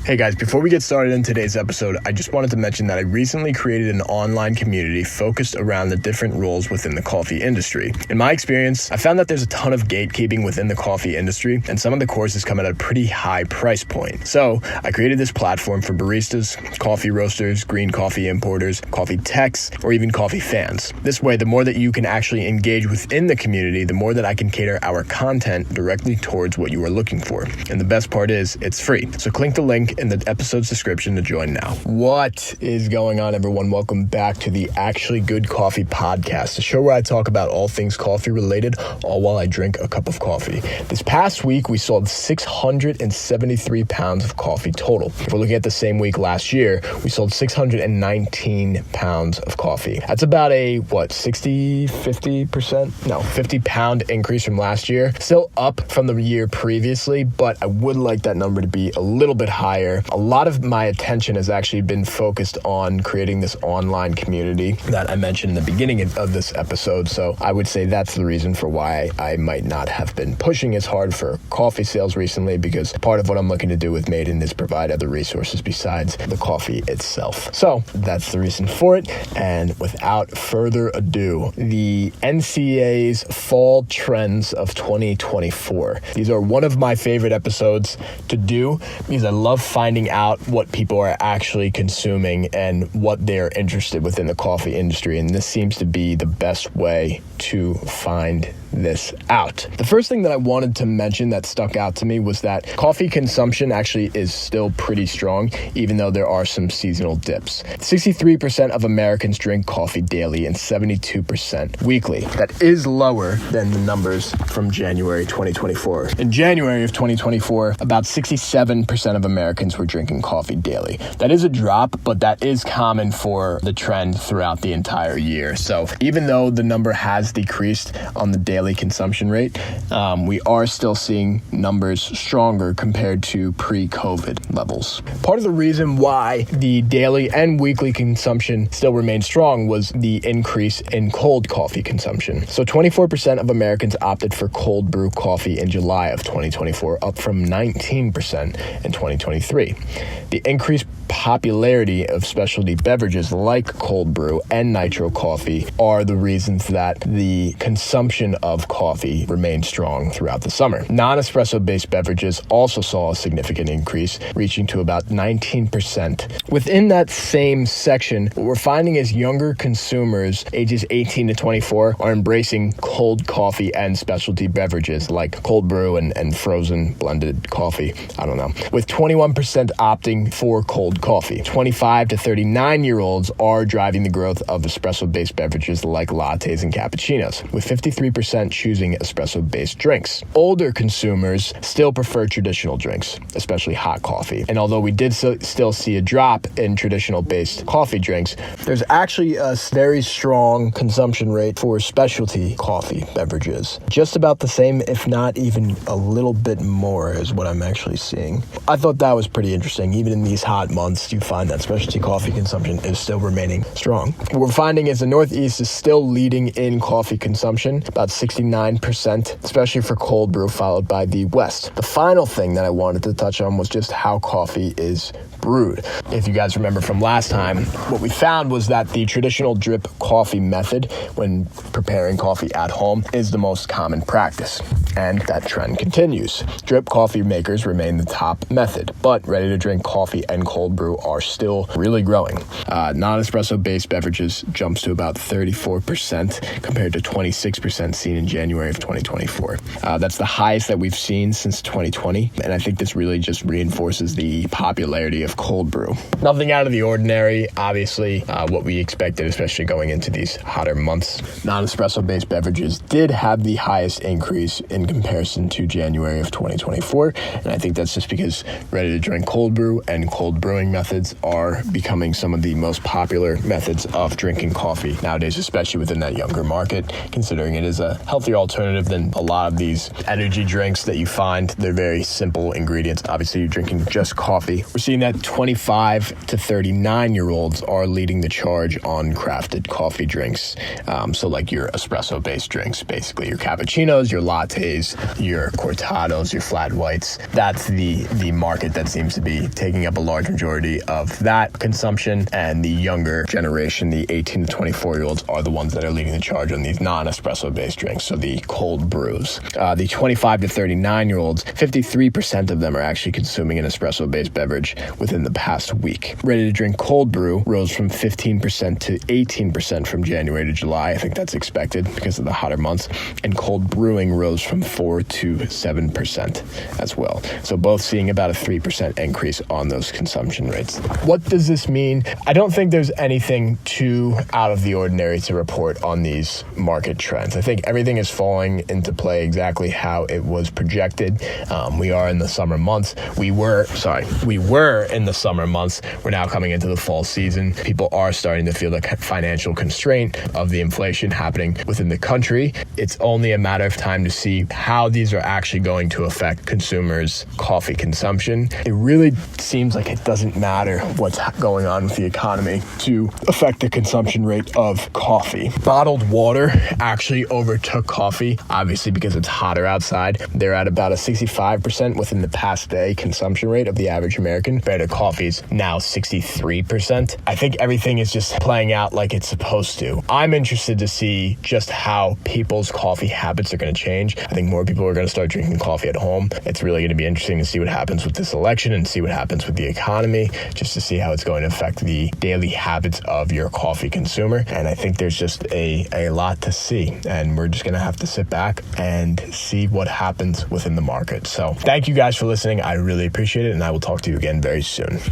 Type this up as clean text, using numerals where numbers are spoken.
Hey guys, before we get started in today's episode, I just wanted to mention that I recently created an online community focused around the different roles within the coffee industry. In my experience, I found that there's a ton of gatekeeping within the coffee industry, and some of the courses come at a pretty high price point. So I created this platform for baristas, coffee roasters, green coffee importers, coffee techs, or even coffee fans. This way, the more that you can actually engage within the community, the more that I can cater our content directly towards what you are looking for. And the best part is, it's free. So click the link in the episode's description to join now. What is going on, everyone? Welcome back to the Actually Good Coffee podcast, the show where I talk about all things coffee related, all while I drink a cup of coffee. This past week, we sold 673 pounds of coffee total. If we're looking at the same week last year, we sold 619 pounds of coffee. That's about a, 50 pound increase from last year. Still up from the year previously, but I would like that number to be a little bit higher. A lot of my attention has actually been focused on creating this online community that I mentioned in the beginning of this episode. So I would say that's the reason for why I might not have been pushing as hard for coffee sales recently, because part of what I'm looking to do with Maiden is provide other resources besides the coffee itself. So that's the reason for it. And without further ado, the NCA's Fall Trends of 2024. These are one of my favorite episodes to do because I love finding out what people are actually consuming and what they're interested within the coffee industry. And this seems to be the best way to find this out. The first thing that I wanted to mention that stuck out to me was that coffee consumption actually is still pretty strong, even though there are some seasonal dips. 63% of Americans drink coffee daily and 72% weekly. That is lower than the numbers from January 2024. In January of 2024, about 67% of Americans were drinking coffee daily. That is a drop, but that is common for the trend throughout the entire year. So even though the number has decreased on the daily consumption rate, we are still seeing numbers stronger compared to pre-COVID levels. Part of the reason why the daily and weekly consumption still remained strong was the increase in cold coffee consumption. So 24% of Americans opted for cold brew coffee in July of 2024, up from 19% in 2023. The increased popularity of specialty beverages like cold brew and nitro coffee are the reasons that the consumption of coffee remained strong throughout the summer. Non-espresso based beverages also saw a significant increase, reaching to about 19%. Within that same section, what we're finding is younger consumers ages 18 to 24 are embracing cold coffee and specialty beverages like cold brew and frozen blended coffee. With 21% opting for cold coffee. 25 to 39-year-olds are driving the growth of espresso-based beverages like lattes and cappuccinos, with 53% choosing espresso-based drinks. Older consumers still prefer traditional drinks, especially hot coffee. And although we did still see a drop in traditional-based coffee drinks, there's actually a very strong consumption rate for specialty coffee beverages. Just about the same, if not even a little bit more, is what I'm actually seeing. I thought that was pretty interesting. Even in these hot months, you find that specialty coffee consumption is still remaining strong. What we're finding is the Northeast is still leading in coffee consumption, about 69%, especially for cold brew, followed by the West. The final thing that I wanted to touch on was just how coffee is brewed. If you guys remember from last time, what we found was that the traditional drip coffee method when preparing coffee at home is the most common practice, and that trend continues. Drip coffee makers remain the top method, but ready-to-drink coffee and cold brew are still really growing. Non-espresso based beverages jumps to about 34% compared to 26% seen in January of 2024. That's the highest that we've seen since 2020, and I think this really just reinforces the popularity of cold brew. Nothing out of the ordinary, obviously, what we expected, especially going into these hotter months. Non-espresso based beverages did have the highest increase in comparison to January of 2024, and I think that's just because ready-to-drink cold brew and cold brewing methods are becoming some of the most popular methods of drinking coffee nowadays, especially within that younger market, considering it is a healthier alternative than a lot of these energy drinks that you find. They're very simple ingredients. Obviously, you're drinking just coffee. We're seeing that 25 to 39-year-olds are leading the charge on crafted coffee drinks. So like your espresso-based drinks, basically your cappuccinos, your lattes, your cortados, your flat whites. That's the market that seems to be taking up a large majority of that consumption. And the younger generation, the 18 to 24-year-olds, are the ones that are leading the charge on these non-espresso-based drinks, so the cold brews. The 25 to 39-year-olds, 53% of them are actually consuming an espresso-based beverage within the past week. Ready-to-drink cold brew rose from 15% to 18% from January to July. I think that's expected because of the hotter months. And cold brewing rose from 4 to 7% as well. So both seeing about a 3% increase on those consumption rates. What does this mean? I don't think there's anything too out of the ordinary to report on these market trends. I think everything is falling into play exactly how it was projected. We are in the summer months. We were in the summer months. We're now coming into the fall season. People are starting to feel the financial constraint of the inflation happening within the country. It's only a matter of time to see how these are actually going to affect consumers' coffee consumption. It really seems like it doesn't matter what's going on with the economy to affect the consumption rate of coffee. Bottled water actually overtook coffee, obviously because it's hotter outside. They're at about a 65% within the past day consumption rate of the average American, compared to coffee's now 63%. I think everything is just playing out like it's supposed to. I'm interested to see just how people's coffee habits are going to change. I think more people are going to start drinking coffee at home. It's really going to be interesting to see what happens with this election and see what happens with the economy, just to see how it's going to affect the daily habits of your coffee consumer. And I think there's just a lot to see, and we're just going to have to sit back and see what happens within the market. So thank you guys for listening. I really appreciate it, and I will talk to you again very soon.